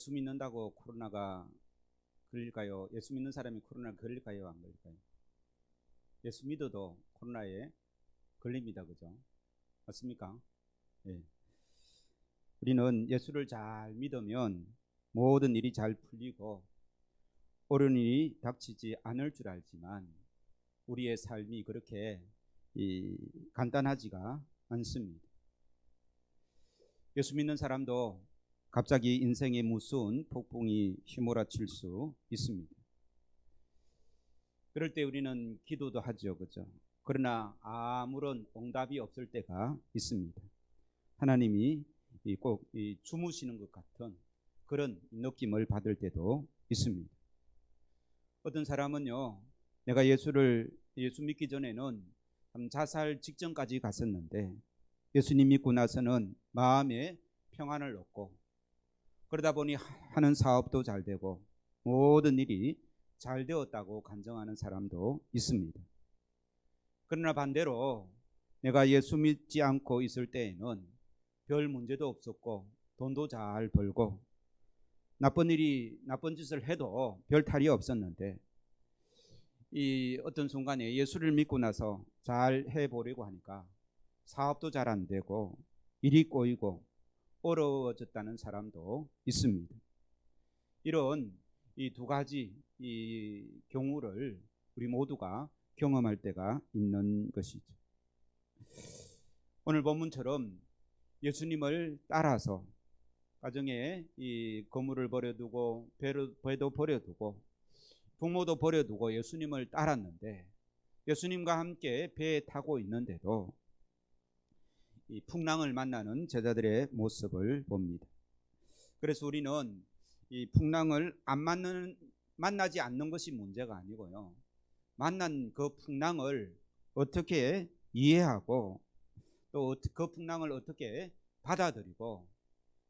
예수 믿는다고 코로나가 걸릴까요? 예수 믿는 사람이 코로나 걸릴까요? 안 걸릴까요? 예수 믿어도 코로나에 걸립니다. 그죠? 맞습니까? 예. 우리는 예수를 잘 믿으면 모든 일이 잘 풀리고 옳은 일이 닥치지 않을 줄 알지만 우리의 삶이 그렇게 간단하지가 않습니다. 예수 믿는 사람도 갑자기 인생에 무서운 폭풍이 휘몰아칠 수 있습니다. 그럴 때 우리는 기도도 하죠. 그죠? 그러나 아무런 응답이 없을 때가 있습니다. 하나님이 꼭 주무시는 것 같은 그런 느낌을 받을 때도 있습니다. 어떤 사람은요, 내가 예수 믿기 전에는 자살 직전까지 갔었는데 예수님 믿고 나서는 마음에 평안을 얻고 그러다 보니 하는 사업도 잘 되고 모든 일이 잘 되었다고 간증하는 사람도 있습니다. 그러나 반대로 내가 예수 믿지 않고 있을 때에는 별 문제도 없었고 돈도 잘 벌고 나쁜 짓을 해도 별 탈이 없었는데 어떤 순간에 예수를 믿고 나서 잘 해보려고 하니까 사업도 잘 안 되고 일이 꼬이고 어려워졌다는 사람도 있습니다. 이런 이 두 가지 경우를 우리 모두가 경험할 때가 있는 것이죠. 오늘 본문처럼 예수님을 따라서 가정에 이 건물을 버려두고 배도 버려두고 부모도 버려두고 예수님을 따랐는데 예수님과 함께 배에 타고 있는데도 이 풍랑을 만나는 제자들의 모습을 봅니다. 그래서 우리는 이 풍랑을 만나지 않는 것이 문제가 아니고요. 만난 그 풍랑을 어떻게 이해하고 또 그 풍랑을 어떻게 받아들이고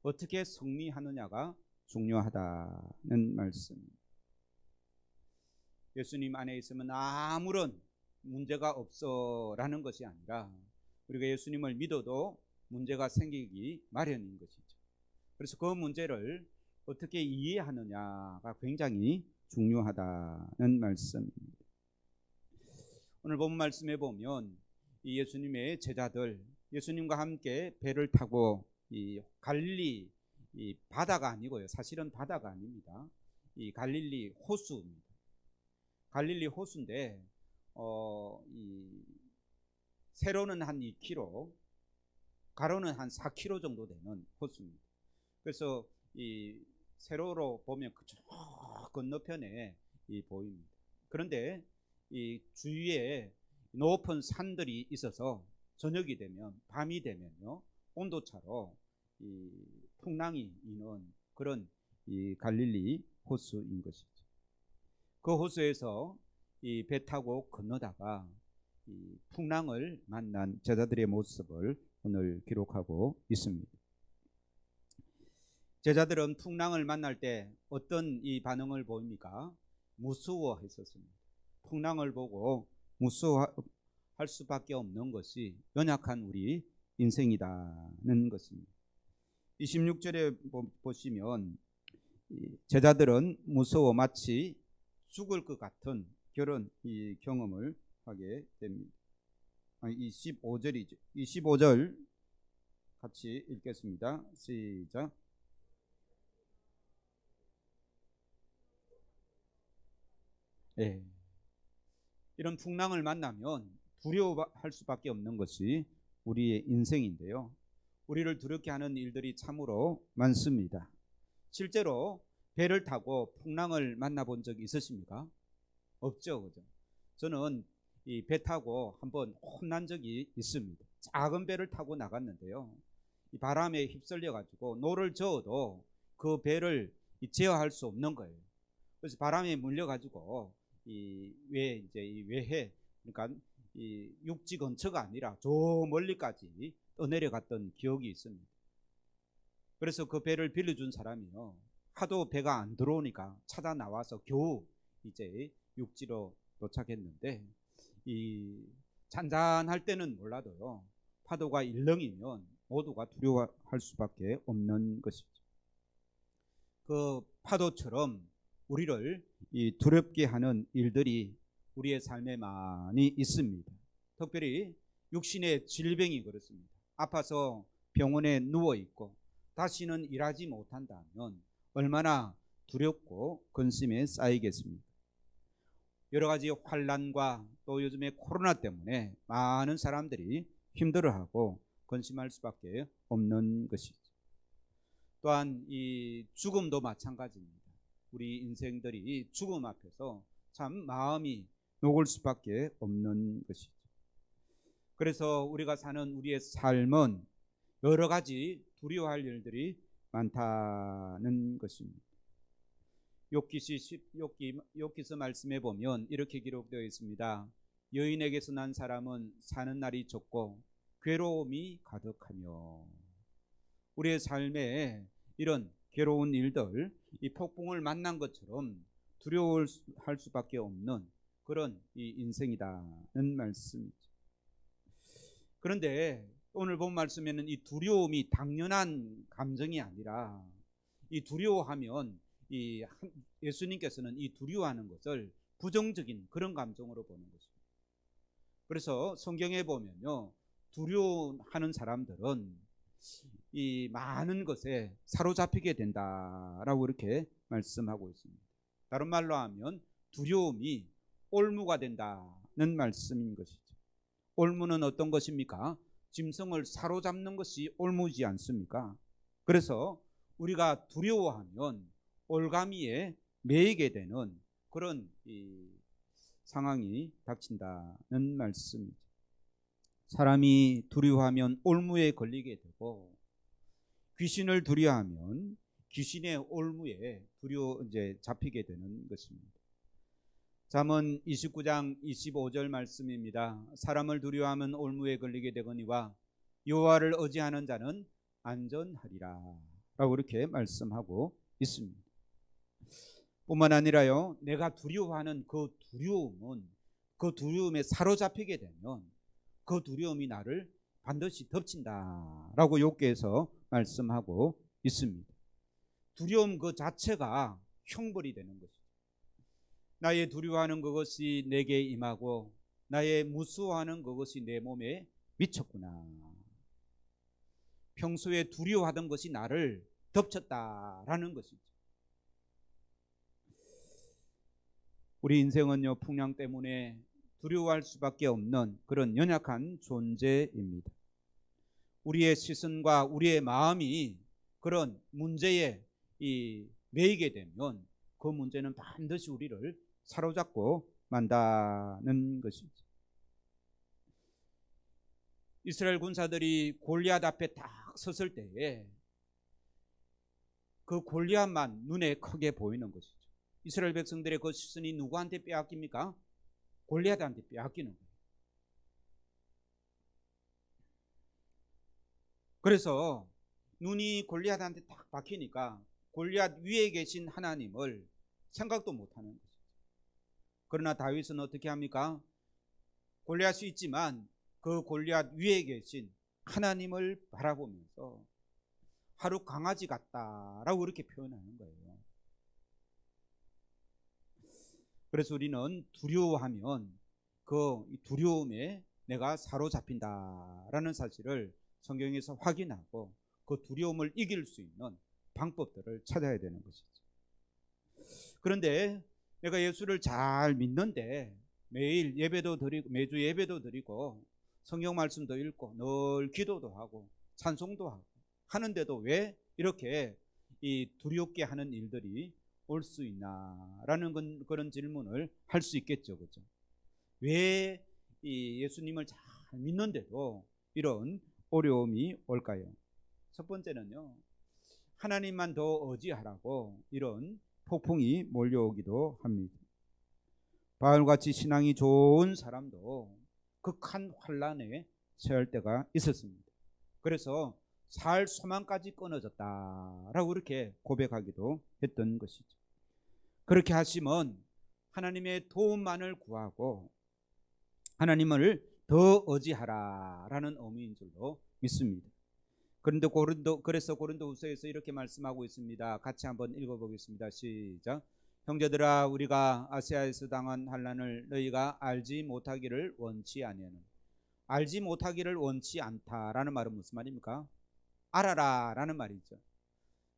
어떻게 승리하느냐가 중요하다는 말씀입니다. 예수님 안에 있으면 아무런 문제가 없어라는 것이 아니라 우리가 예수님을 믿어도 문제가 생기기 마련인 것이죠. 그래서 그 문제를 어떻게 이해하느냐가 굉장히 중요하다는 말씀입니다. 오늘 본 말씀에 보면 이 예수님의 제자들, 예수님과 함께 배를 타고 이 갈릴리 이 바다가 아니고요. 사실은 바다가 아닙니다. 이 갈릴리 호수입니다. 갈릴리 호수인데 세로는 한 2km, 가로는 한 4km 정도 되는 호수입니다. 그래서 이 세로로 보면 저 건너편에 보입니다. 그런데 이 주위에 높은 산들이 있어서 저녁이 되면 밤이 되면요 온도차로 이 풍랑이 있는 그런 이 갈릴리 호수인 것이죠. 그 호수에서 이 배 타고 건너다가 이 풍랑을 만난 제자들의 모습을 오늘 기록하고 있습니다. 제자들은 풍랑을 만날 때 어떤 이 반응을 보입니까? 무서워했었습니다. 풍랑을 보고 무서워할 수밖에 없는 것이 연약한 우리 인생이라는 것입니다. 26절에 보시면 제자들은 무서워 마치 죽을 것 같은 그런 이 경험을 하게 됩니다. 25절이죠. 25절 같이 읽겠습니다. 시작. 네. 이런 풍랑을 만나면 두려워할 수밖에 없는 것이 우리의 인생인데요. 우리를 두렵게 하는 일들이 참으로 많습니다. 실제로 배를 타고 풍랑을 만나본 적이 있으십니까? 없죠, 그죠? 저는 이 배 타고 한번 혼난 적이 있습니다. 작은 배를 타고 나갔는데요. 이 바람에 휩쓸려 가지고 노를 저어도 그 배를 제어할 수 없는 거예요. 그래서 바람에 물려 가지고 이 외해 그러니까 이 육지 근처가 아니라 저 멀리까지 떠내려갔던 기억이 있습니다. 그래서 그 배를 빌려준 사람이요 하도 배가 안 들어오니까 찾아 나와서 겨우 이제 육지로 도착했는데 이 잔잔할 때는 몰라도요 파도가 일렁이면 모두가 두려워할 수밖에 없는 것이죠. 그 파도처럼 우리를 이 두렵게 하는 일들이 우리의 삶에 많이 있습니다. 특별히 육신의 질병이 그렇습니다. 아파서 병원에 누워 있고 다시는 일하지 못한다면 얼마나 두렵고 근심에 쌓이겠습니까? 여러 가지 환난과 또 요즘에 코로나 때문에 많은 사람들이 힘들어하고 근심할 수밖에 없는 것이죠. 또한 이 죽음도 마찬가지입니다. 우리 인생들이 죽음 앞에서 참 마음이 녹을 수밖에 없는 것이죠. 그래서 우리가 사는 우리의 삶은 여러 가지 두려워할 일들이 많다는 것입니다. 욥기서 말씀해 보면 이렇게 기록되어 있습니다. 여인에게서 난 사람은 사는 날이 적고 괴로움이 가득하며. 우리의 삶에 이런 괴로운 일들, 이 폭풍을 만난 것처럼 두려워할 수밖에 없는 그런 이 인생이다는 말씀이죠. 그런데 오늘 본 말씀에는 이 두려움이 당연한 감정이 아니라 이 두려워하면 예수님께서는 이 두려워하는 것을 부정적인 그런 감정으로 보는 것입니다. 그래서 성경에 보면요, 두려워하는 사람들은 이 많은 것에 사로잡히게 된다라고 이렇게 말씀하고 있습니다. 다른 말로 하면 두려움이 올무가 된다는 말씀인 것이죠. 올무는 어떤 것입니까? 짐승을 사로잡는 것이 올무지 않습니까? 그래서 우리가 두려워하면 올가미에 매이게 되는 그런 상황이 닥친다는 말씀이죠. 사람이 두려워하면 올무에 걸리게 되고 귀신을 두려워하면 귀신의 올무에 잡히게 되는 것입니다. 잠언 29장 25절 말씀입니다. 사람을 두려워하면 올무에 걸리게 되거니와 여호와를 의지하는 자는 안전하리라 라고 이렇게 말씀하고 있습니다. 뿐만 아니라요, 내가 두려워하는 그 두려움에 사로잡히게 되면 그 두려움이 나를 반드시 덮친다라고 욥기에서 말씀하고 있습니다. 두려움 그 자체가 형벌이 되는 것이죠. 나의 두려워하는 그것이 내게 임하고 나의 무서워하는 그것이 내 몸에 미쳤구나. 평소에 두려워하던 것이 나를 덮쳤다라는 것이죠. 우리 인생은요, 풍랑 때문에 두려워할 수밖에 없는 그런 연약한 존재입니다. 우리의 시선과 우리의 마음이 그런 문제에 매이게 되면 그 문제는 반드시 우리를 사로잡고 만다는 것이죠. 이스라엘 군사들이 골리앗 앞에 딱 섰을 때에 그 골리앗만 눈에 크게 보이는 것이죠. 이스라엘 백성들의 그 시선이 누구한테 빼앗깁니까? 골리앗한테 빼앗기는 거예요. 그래서 눈이 골리앗한테 딱 박히니까 골리앗 위에 계신 하나님을 생각도 못하는 것이죠. 그러나 다윗은 어떻게 합니까? 골리앗이 있지만 그 골리앗 위에 계신 하나님을 바라보면서 하루 강아지 같다라고 그렇게 표현하는 거예요. 그래서 우리는 두려워하면 그 두려움에 내가 사로잡힌다라는 사실을 성경에서 확인하고 그 두려움을 이길 수 있는 방법들을 찾아야 되는 것이죠. 그런데 내가 예수를 잘 믿는데 매일 예배도 드리고 매주 예배도 드리고 성경 말씀도 읽고 늘 기도도 하고 찬송도 하고 하는데도 왜 이렇게 두렵게 하는 일들이 올 수 있나라는 그런 질문을 할 수 있겠죠, 그렇죠? 왜 예수님을 잘 믿는데도 이런 어려움이 올까요? 첫 번째는요, 하나님만 더 의지하라고 이런 폭풍이 몰려오기도 합니다. 바울같이 신앙이 좋은 사람도 극한 환난에 처할 때가 있었습니다. 그래서 살 소망까지 끊어졌다라고 이렇게 고백하기도 했던 것이죠. 그렇게 하시면 하나님의 도움만을 구하고 하나님을 더 의지하라라는 의미인 줄로 믿습니다. 그래서 고린도후서에서 이렇게 말씀하고 있습니다. 같이 한번 읽어보겠습니다. 시작. 형제들아, 우리가 아시아에서 당한 환난을 너희가 알지 못하기를 원치 아니하는. 알지 못하기를 원치 않다라는 말은 무슨 말입니까? 알아라라는 말이죠.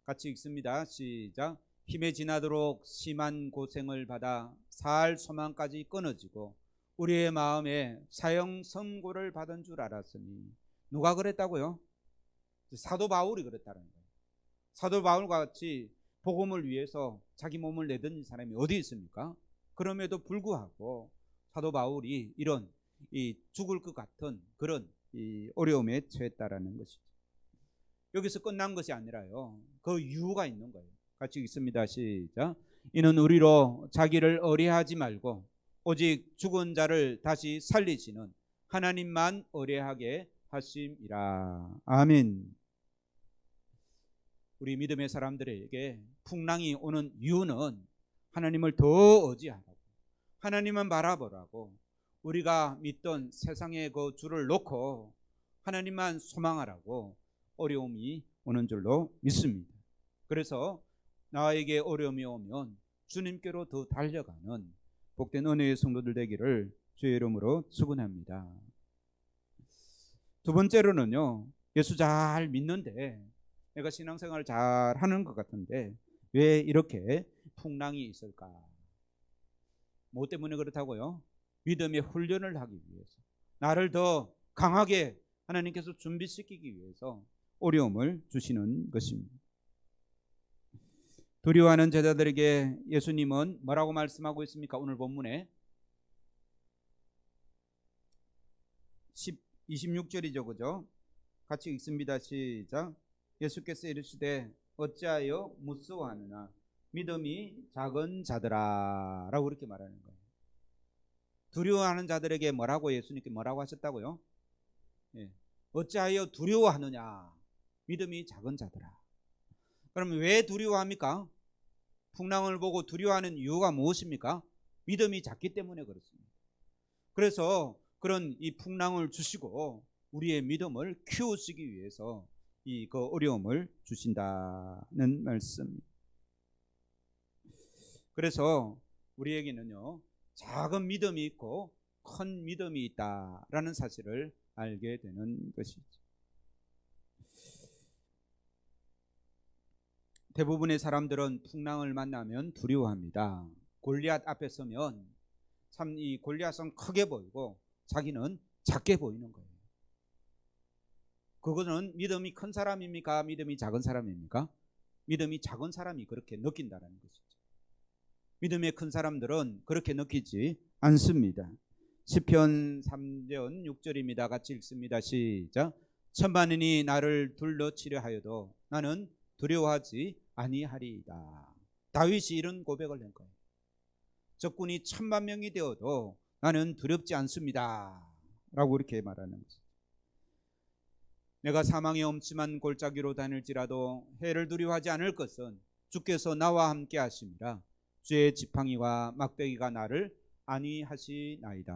같이 읽습니다. 시작. 힘에 지나도록 심한 고생을 받아 살 소망까지 끊어지고 우리의 마음에 사형 선고를 받은 줄 알았으니. 누가 그랬다고요? 사도 바울이 그랬다는 거예요. 사도 바울과 같이 복음을 위해서 자기 몸을 내던 사람이 어디 있습니까? 그럼에도 불구하고 사도 바울이 이런 죽을 것 같은 그런 어려움에 처했다라는 것이죠. 여기서 끝난 것이 아니라요, 그 이유가 있는 거예요. 같이 읽습니다. 시작. 이는 우리로 자기를 의뢰하지 말고 오직 죽은 자를 다시 살리시는 하나님만 의뢰하게 하심이라. 아멘. 우리 믿음의 사람들에게 풍랑이 오는 이유는 하나님을 더 의지하라고, 하나님만 바라보라고, 우리가 믿던 세상의 그 주를 놓고 하나님만 소망하라고 어려움이 오는 줄로 믿습니다. 그래서 나에게 어려움이 오면 주님께로 더 달려가는 복된 은혜의 성도들 되기를 주의 이름으로 축원합니다. 두 번째로는요, 예수 잘 믿는데, 내가 신앙생활을 잘 하는 것 같은데 왜 이렇게 풍랑이 있을까? 뭐 때문에 그렇다고요? 믿음의 훈련을 하기 위해서, 나를 더 강하게 하나님께서 준비시키기 위해서 어려움을 주시는 것입니다. 두려워하는 제자들에게 예수님은 뭐라고 말씀하고 있습니까? 오늘 본문에 26절이죠, 그죠? 같이 읽습니다. 시작. 예수께서 이르시되 어찌하여 무서워하느냐, 믿음이 작은 자들아 라고 이렇게 말하는 거예요. 두려워하는 자들에게 뭐라고, 예수님께 뭐라고 하셨다고요? 어찌하여 두려워하느냐, 믿음이 작은 자들아. 그럼 왜 두려워합니까? 풍랑을 보고 두려워하는 이유가 무엇입니까? 믿음이 작기 때문에 그렇습니다. 그래서 그런 이 풍랑을 주시고 우리의 믿음을 키우시기 위해서 그 어려움을 주신다는 말씀입니다. 그래서 우리에게는요, 작은 믿음이 있고 큰 믿음이 있다라는 사실을 알게 되는 것이죠. 대부분의 사람들은 풍랑을 만나면 두려워합니다. 골리앗 앞에 서면 참 이 골리앗은 크게 보이고 자기는 작게 보이는 거예요. 그거는 믿음이 큰 사람입니까? 믿음이 작은 사람입니까? 믿음이 작은 사람이 그렇게 느낀다는 것이죠. 믿음의 큰 사람들은 그렇게 느끼지 않습니다. 시편 3편 6절입니다. 같이 읽습니다. 시작. 천만인이 나를 둘러치려 하여도 나는 두려워하지 아니하리이다. 다윗이 이런 고백을 한 거예요. 적군이 1000만 명이 되어도 나는 두렵지 않습니다 라고 이렇게 말하는 것이죠. 내가 사망의 엄침한 골짜기로 다닐지라도 해를 두려워하지 않을 것은 주께서 나와 함께 하심이라. 주의 지팡이와 막대기가 나를 안위하시나이다.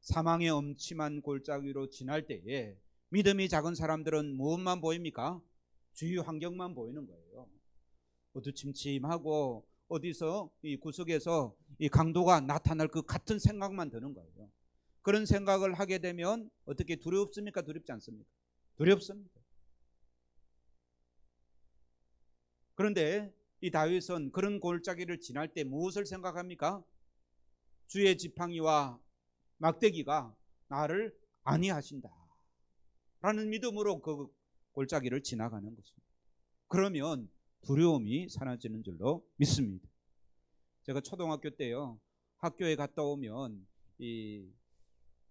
사망의 엄침한 골짜기로 지날 때에 믿음이 작은 사람들은 무엇만 보입니까? 주위 환경만 보이는 거예요. 어두침침하고 어디서 이 구석에서 이 강도가 나타날 것 같은 생각만 드는 거예요. 그런 생각을 하게 되면 어떻게 두렵습니까? 두렵지 않습니까? 두렵습니다. 그런데 이 다윗은 그런 골짜기를 지날 때 무엇을 생각합니까? 주의 지팡이와 막대기가 나를 안위하신다 라는 믿음으로 그 골짜기를 지나가는 것입니다. 그러면 두려움이 사라지는 줄로 믿습니다. 제가 초등학교 때요, 학교에 갔다 오면 이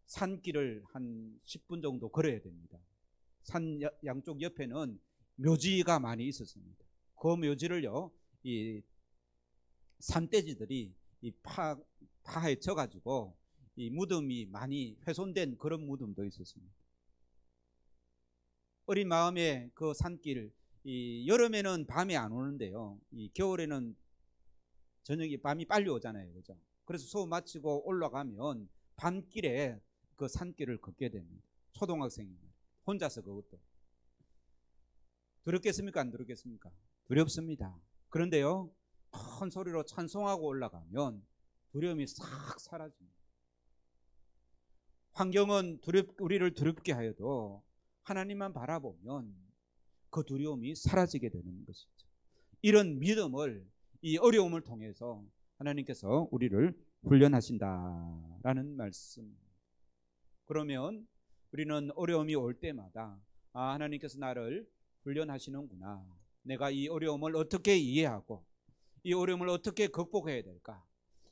산길을 한 10분 정도 걸어야 됩니다. 산 양쪽 옆에는 묘지가 많이 있었습니다. 그 묘지를요, 이 산돼지들이 이 파헤 쳐가지고 이 무덤이 많이 훼손된 그런 무덤도 있었습니다. 어린 마음에 그 산길, 이 여름에는 밤이 안 오는데요, 이 겨울에는 저녁에 밤이 빨리 오잖아요, 그죠? 그래서 수업 마치고 올라가면 밤길에 그 산길을 걷게 됩니다. 초등학생입니다. 혼자서 그것도. 두렵겠습니까? 안 두렵겠습니까? 두렵습니다. 그런데요, 큰 소리로 찬송하고 올라가면 두려움이 싹 사라집니다. 환경은 우리를 두렵게 하여도 하나님만 바라보면 그 두려움이 사라지게 되는 것이죠. 이런 믿음을 이 어려움을 통해서 하나님께서 우리를 훈련하신다라는 말씀. 그러면 우리는 어려움이 올 때마다 하나님께서 나를 훈련하시는구나. 내가 이 어려움을 어떻게 이해하고 이 어려움을 어떻게 극복해야 될까?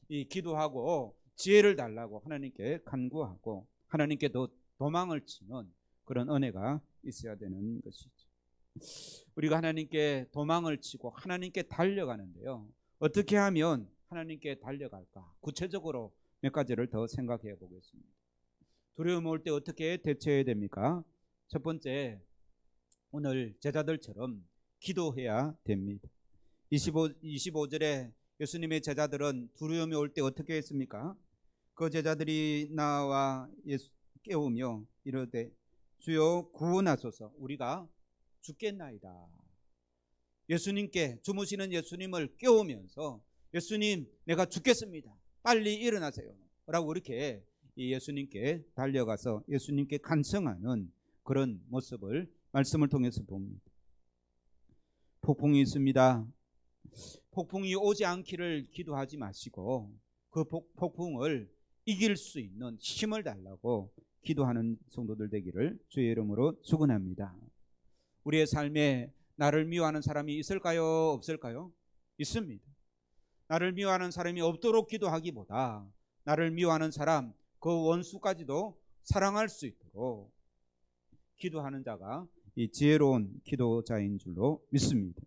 이 기도하고 지혜를 달라고 하나님께 간구하고 하나님께 더 도망을 치는 그런 은혜가 있어야 되는 것이죠. 우리가 하나님께 도망을 치고 하나님께 달려가는데요, 어떻게 하면 하나님께 달려갈까? 구체적으로 몇 가지를 더 생각해 보겠습니다. 두려움 올 때 어떻게 대처해야 됩니까? 첫 번째, 오늘 제자들처럼 기도해야 됩니다. 25절에 예수님의 제자들은 두려움이 올 때 어떻게 했습니까? 그 제자들이 나와 예수 깨우며 이르되 주여 구원하소서, 우리가 죽겠나이다. 예수님께, 주무시는 예수님을 깨우면서 예수님, 내가 죽겠습니다, 빨리 일어나세요 라고 이렇게 예수님께 달려가서 예수님께 간청하는 그런 모습을 말씀을 통해서 봅니다. 폭풍이 있습니다. 폭풍이 오지 않기를 기도하지 마시고 그 폭풍을 이길 수 있는 힘을 달라고 기도하는 성도들 되기를 주의 이름으로 축원합니다. 우리의 삶에 나를 미워하는 사람이 있을까요? 없을까요? 있습니다. 나를 미워하는 사람이 없도록 기도하기보다 나를 미워하는 사람, 그 원수까지도 사랑할 수 있도록 기도하는 자가 이 지혜로운 기도자인 줄로 믿습니다.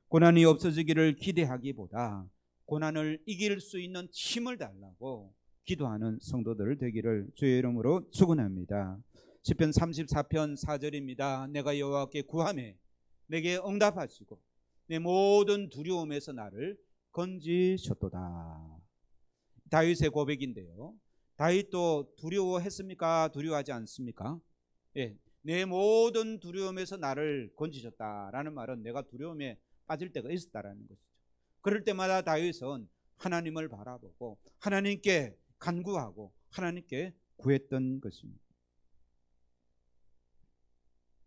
고난이 없어지기를 기대하기보다 고난을 이길 수 있는 힘을 달라고 기도하는 성도들 되기를 주의 이름으로 축원합니다. 시편 34편 4절입니다. 내가 여호와께 구하매 내게 응답하시고 내 모든 두려움에서 나를 건지셨도다. 다윗의 고백인데요, 다윗도 두려워했습니까? 두려워하지 않습니까? 예, 내 모든 두려움에서 나를 건지셨다라는 말은 내가 두려움에 빠질 때가 있었다라는 것이죠. 그럴 때마다 다윗은 하나님을 바라보고 하나님께 간구하고 하나님께 구했던 것입니다.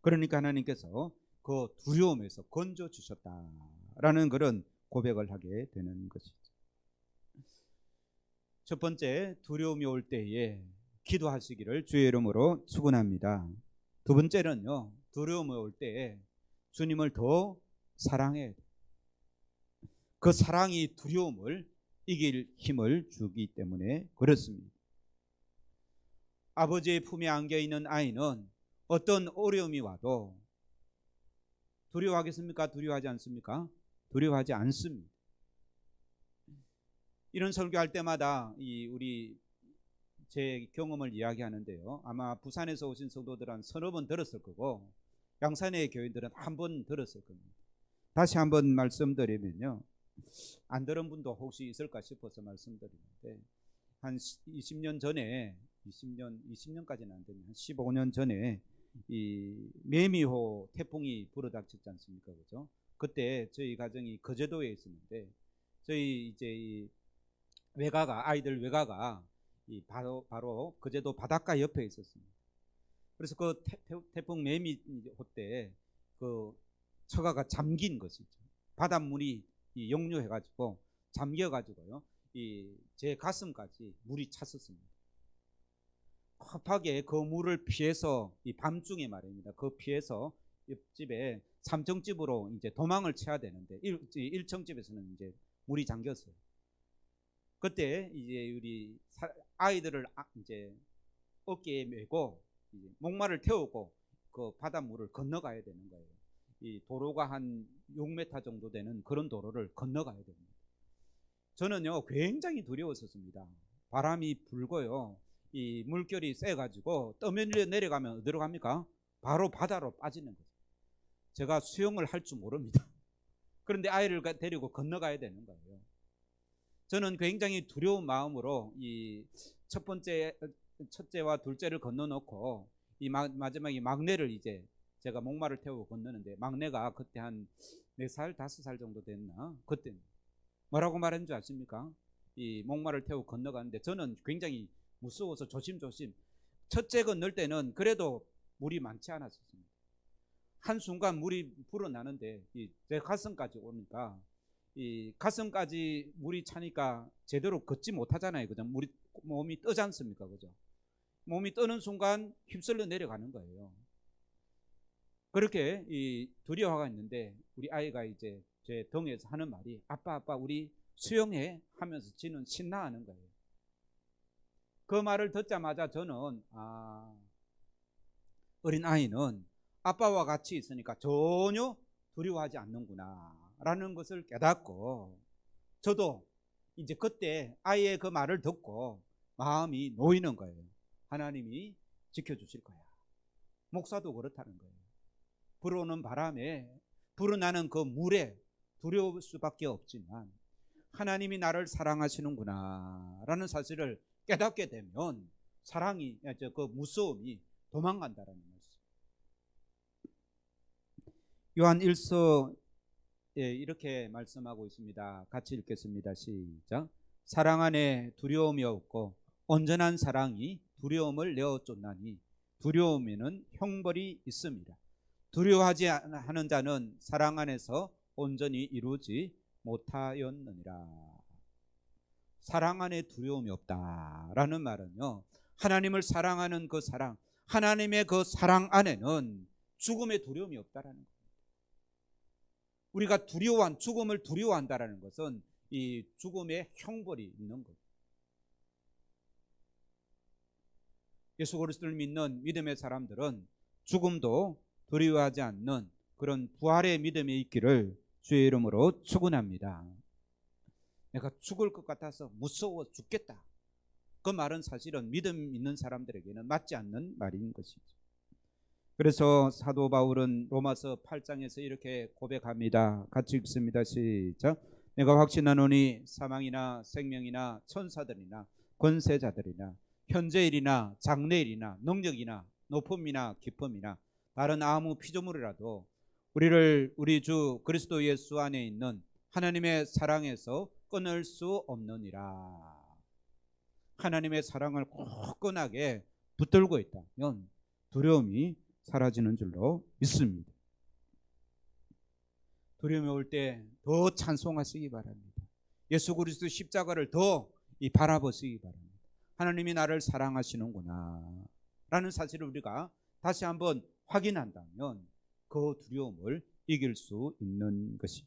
그러니까 하나님께서 그 두려움에서 건져 주셨다라는 그런 고백을 하게 되는 것이죠. 첫 번째, 두려움이 올 때에 기도하시기를 주의 이름으로 축원합니다. 두 번째는요, 두려움이 올 때에 주님을 더 사랑해야 돼요. 그 사랑이 두려움을 이길 힘을 주기 때문에 그렇습니다. 아버지의 품에 안겨 있는 아이는 어떤 어려움이 와도 두려워하겠습니까? 두려워하지 않습니까? 두려워하지 않습니다. 이런 설교할 때마다 제 경험을 이야기하는데요, 아마 부산에서 오신 성도들은 서너 번 들었을 거고 양산의 교인들은 한 번 들었을 겁니다. 다시 한번 말씀드리면요, 안 들은 분도 혹시 있을까 싶어서 말씀드리는데, 한 20년 전에 20년까지는 안 되면 한 15년 전에 이 매미호 태풍이 불어닥쳤지 않습니까? 그죠? 그때 저희 가정이 거제도에 있었는데 저희 이제 이 아이들 외가가 바로 거제도 바닷가 옆에 있었습니다. 그래서 그 태풍 매미호 때 그 처가가 잠긴 것이죠. 바닷물이 역류해가지고 잠겨가지고요, 제 가슴까지 물이 찼었습니다. 급하게 그 물을 피해서 밤중에 말입니다. 그 피해서 옆집에 3층집으로 이제 도망을 쳐야 되는데 1층집에서는 이제 물이 잠겼어요. 그때 이제 우리 아이들을 이제 어깨에 메고 이제 목마를 태우고 그 바닷물을 건너가야 되는 거예요. 이 도로가 한 6m 정도 되는 그런 도로를 건너가야 됩니다. 저는요 굉장히 두려웠었습니다. 바람이 불고요, 이 물결이 세가지고 떠밀려 내려가면 어디로 갑니까? 바로 바다로 빠지는 거죠. 제가 수영을 할 줄 모릅니다. 그런데 아이를 데리고 건너가야 되는 거예요. 저는 굉장히 두려운 마음으로 이 첫째와 둘째를 건너놓고 이 마지막에 막내를 이제 제가 목마를 태우고 건너는데 막내가 그때 한 4살, 5살 정도 됐나? 그때 뭐라고 말했는 줄 아십니까? 이 목마를 태우고 건너가는데 저는 굉장히 무서워서 조심조심. 첫째 건널 때는 그래도 물이 많지 않았습니다. 한순간 물이 불어나는데 제 가슴까지 오니까 이 가슴까지 물이 차니까 제대로 걷지 못하잖아요. 그죠? 몸이 뜨지 않습니까? 그죠? 몸이 뜨는 순간 휩쓸려 내려가는 거예요. 그렇게 두려워가 있는데 우리 아이가 이제 제 등에서 하는 말이 아빠 우리 수영해 하면서 지는 신나하는 거예요. 그 말을 듣자마자 저는 어린 아이는 아빠와 같이 있으니까 전혀 두려워하지 않는구나 라는 것을 깨닫고 저도 이제 그때 아이의 그 말을 듣고 마음이 놓이는 거예요. 하나님이 지켜주실 거야. 목사도 그렇다는 거예요. 불어오는 바람에 불어나는 그 물에 두려울 수밖에 없지만 하나님이 나를 사랑하시는구나 라는 사실을 깨닫게 되면 사랑이 그 무서움이 도망간다라는 말씀. 요한 1서에 이렇게 말씀하고 있습니다. 같이 읽겠습니다. 시작. 사랑 안에 두려움이 없고 온전한 사랑이 두려움을 내어 쫓나니 두려움에는 형벌이 있습니다. 두려워하지 않는 자는 사랑 안에서 온전히 이루지 못하였느니라. 사랑 안에 두려움이 없다라는 말은요, 하나님을 사랑하는 그 사랑, 하나님의 그 사랑 안에는 죽음의 두려움이 없다라는 겁니다. 우리가 죽음을 두려워한다라는 것은 이 죽음의 형벌이 있는 거죠. 예수 그리스도를 믿는 믿음의 사람들은 죽음도 두려워하지 않는 그런 부활의 믿음이 있기를 주의 이름으로 축원합니다. 내가 죽을 것 같아서 무서워 죽겠다. 그 말은 사실은 믿음 있는 사람들에게는 맞지 않는 말인 것이죠. 그래서 사도 바울은 로마서 8장에서 이렇게 고백합니다. 같이 읽습니다. 시작. 내가 확신하노니 사망이나 생명이나 천사들이나 권세자들이나 현재일이나 장래일이나 능력이나 높음이나 깊음이나 다른 아무 피조물이라도 우리를 우리 주 그리스도 예수 안에 있는 하나님의 사랑에서 끊을 수 없느니라. 하나님의 사랑을 굳건하게 붙들고 있다면 두려움이 사라지는 줄로 믿습니다. 두려움이 올 때 더 찬송하시기 바랍니다. 예수 그리스도 십자가를 더 바라보시기 바랍니다. 하나님이 나를 사랑하시는구나 라는 사실을 우리가 다시 한번 확인한다면 그 두려움을 이길 수 있는 것이죠.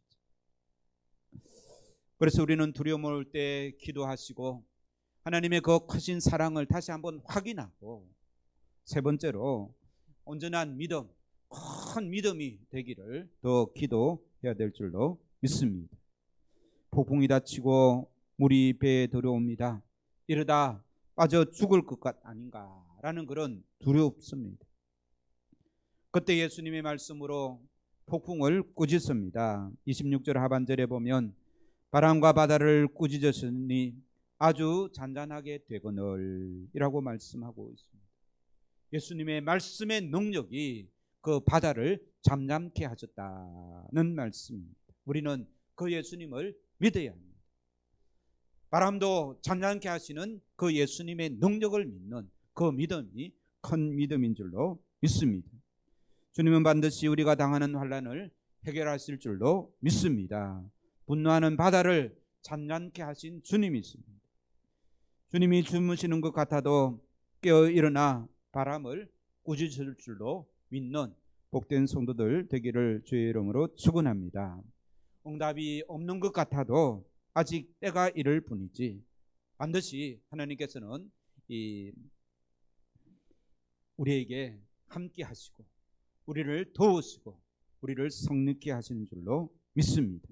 그래서 우리는 두려움 올 때 기도하시고 하나님의 그 크신 사랑을 다시 한번 확인하고, 세 번째로 온전한 믿음, 큰 믿음이 되기를 더 기도해야 될 줄로 믿습니다. 폭풍이 닥치고 물이 배에 들어옵니다. 이러다 빠져 죽을 것 아닌가라는 그런 두렵습니다. 그때 예수님의 말씀으로 폭풍을 꾸짖습니다. 26절 하반절에 보면 바람과 바다를 꾸짖으시니 아주 잔잔하게 되거늘 이라고 말씀하고 있습니다. 예수님의 말씀의 능력이 그 바다를 잠잠케 하셨다는 말씀입니다. 우리는 그 예수님을 믿어야 합니다. 바람도 잠잠케 하시는 그 예수님의 능력을 믿는 그 믿음이 큰 믿음인 줄로 믿습니다. 주님은 반드시 우리가 당하는 환난을 해결하실 줄로 믿습니다. 분노하는 바다를 잠잠케 하신 주님이십니다. 주님이 주무시는 것 같아도 깨어 일어나 바람을 꾸짖을 줄로 믿는 복된 성도들 되기를 주의 이름으로 축원합니다. 응답이 없는 것 같아도 아직 때가 이를 뿐이지 반드시 하나님께서는 우리에게 함께 하시고 우리를 도우시고 우리를 성립케 하시는 줄로 믿습니다.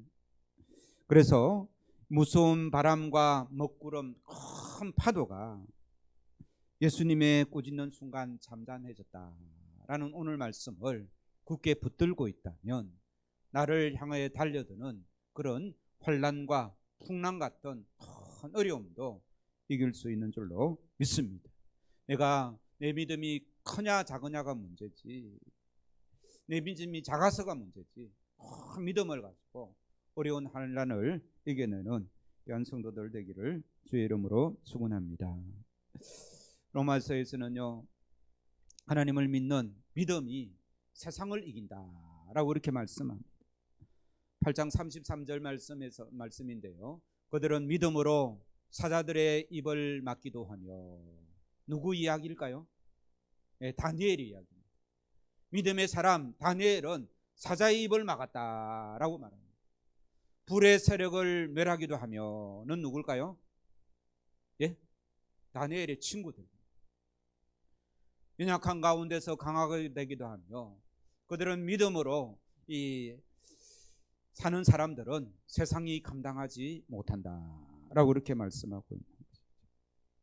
그래서 무서운 바람과 먹구름, 큰 파도가 예수님의 꾸짖는 순간 잠잠해졌다라는 오늘 말씀을 굳게 붙들고 있다면 나를 향하여 달려드는 그런 환난과 풍랑 같은 큰 어려움도 이길 수 있는 줄로 믿습니다. 내가 내 믿음이 크냐 작으냐가 문제지 내 믿음이 작아서가 문제지. 큰 믿음을 가지고 어려운 환난을 이겨내는 귀한 성도들 되기를 주의 이름으로 축원합니다. 로마서에서는요, 하나님을 믿는 믿음이 세상을 이긴다라고 이렇게 말씀합니다. 8장 33절 말씀인데요. 그들은 믿음으로 사자들의 입을 막기도 하며, 누구 이야기일까요? 다니엘 이야기입니다. 믿음의 사람 다니엘은 사자의 입을 막았다라고 말합니다. 불의 세력을 멸하기도 하며는 누굴까요? 예? 다니엘의 친구들. 연약한 가운데서 강하게 되기도 하며, 그들은 믿음으로 사는 사람들은 세상이 감당하지 못한다라고 이렇게 말씀하고 있는 것이죠.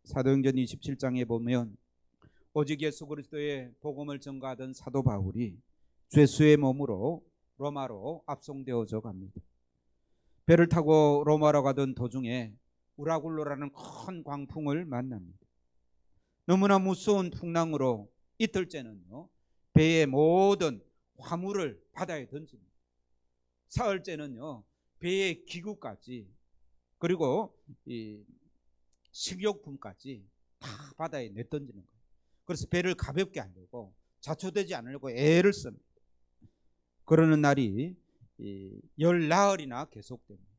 사도행전 27장에 보면 오직 예수 그리스도의 복음을 전가하던 사도 바울이 죄수의 몸으로 로마로 압송되어져 갑니다. 배를 타고 로마로 가던 도중에 우라굴로라는 큰 광풍을 만납니다. 너무나 무서운 풍랑으로 이틀째는요, 배의 모든 화물을 바다에 던집니다. 사흘째는요, 배의 기구까지, 그리고 이 식료품까지 다 바다에 내던지는 거예요. 그래서 배를 가볍게 하려고, 자초되지 않으려고 애를 씁니다. 그러는 날이 열나흘이나 계속됩니다.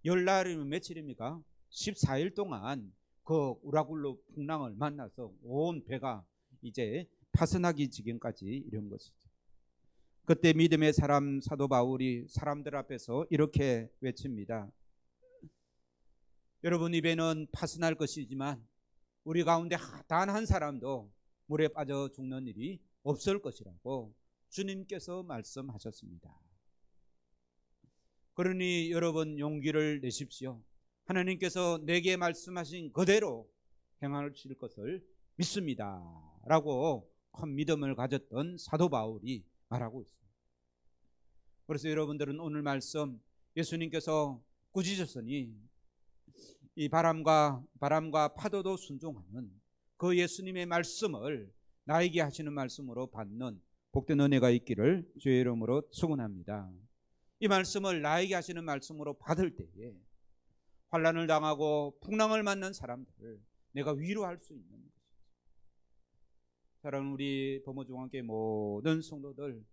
열나흘이면 며칠입니까? 14일 동안 그 우라굴로 풍랑을 만나서 온 배가 이제 파손하기 지경까지 이른 것이죠. 그때 믿음의 사람 사도 바울이 사람들 앞에서 이렇게 외칩니다. 여러분, 이 배는 파손할 것이지만 우리 가운데 단 한 사람도 물에 빠져 죽는 일이 없을 것이라고 주님께서 말씀하셨습니다. 그러니 여러분, 용기를 내십시오. 하나님께서 내게 말씀하신 그대로 행하실 것을 믿습니다 라고 큰 믿음을 가졌던 사도 바울이 말하고 있습니다. 그래서 여러분들은 오늘 말씀, 예수님께서 꾸짖으셨으니 이 바람과 파도도 순종하는 그 예수님의 말씀을 나에게 하시는 말씀으로 받는 복된 은혜가 있기를 주의 이름으로 축원합니다. 이 말씀을 나에게 하시는 말씀으로 받을 때에 환난을 당하고 풍랑을 만난 사람들을 내가 위로할 수 있는 것이죠. 사랑하는 우리 범어중앙교회 모든 성도들,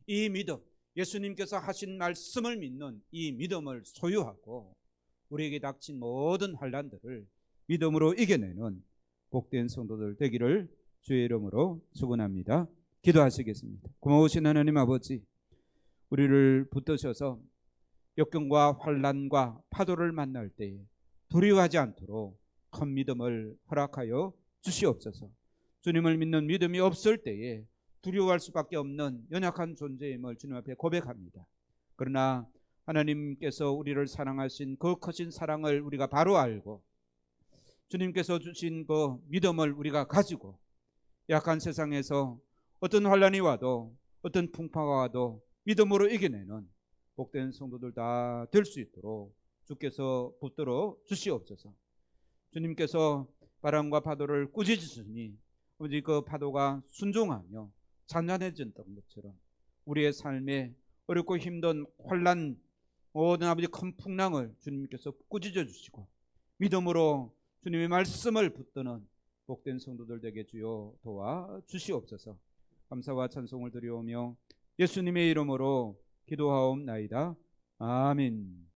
이 믿음, 예수님께서 하신 말씀을 믿는 이 믿음을 소유하고 우리에게 닥친 모든 환난들을 믿음으로 이겨내는 복된 성도들 되기를 주의 이름으로 축원합니다. 기도하시겠습니다. 고마우신 하나님 아버지, 우리를 붙드셔서 역경과 환난과 파도를 만날 때에 두려워하지 않도록 큰 믿음을 허락하여 주시옵소서. 주님을 믿는 믿음이 없을 때에 두려워할 수밖에 없는 연약한 존재임을 주님 앞에 고백합니다. 그러나 하나님께서 우리를 사랑하신 그 크신 사랑을 우리가 바로 알고 주님께서 주신 그 믿음을 우리가 가지고 약한 세상에서 어떤 환난이 와도 어떤 풍파가 와도 믿음으로 이겨내는 복된 성도들 다 될 수 있도록 주께서 붙들어 주시옵소서. 주님께서 바람과 파도를 꾸짖으시니 오직 그 파도가 순종하며 잔잔해졌던 것처럼 우리의 삶에 어렵고 힘든 환난, 모든 아버지 큰 풍랑을 주님께서 꾸짖어 주시고 믿음으로 주님의 말씀을 붙드는 복된 성도들 되게 주여 도와 주시옵소서. 감사와 찬송을 드리오며 예수님의 이름으로 기도하옵나이다. 아멘.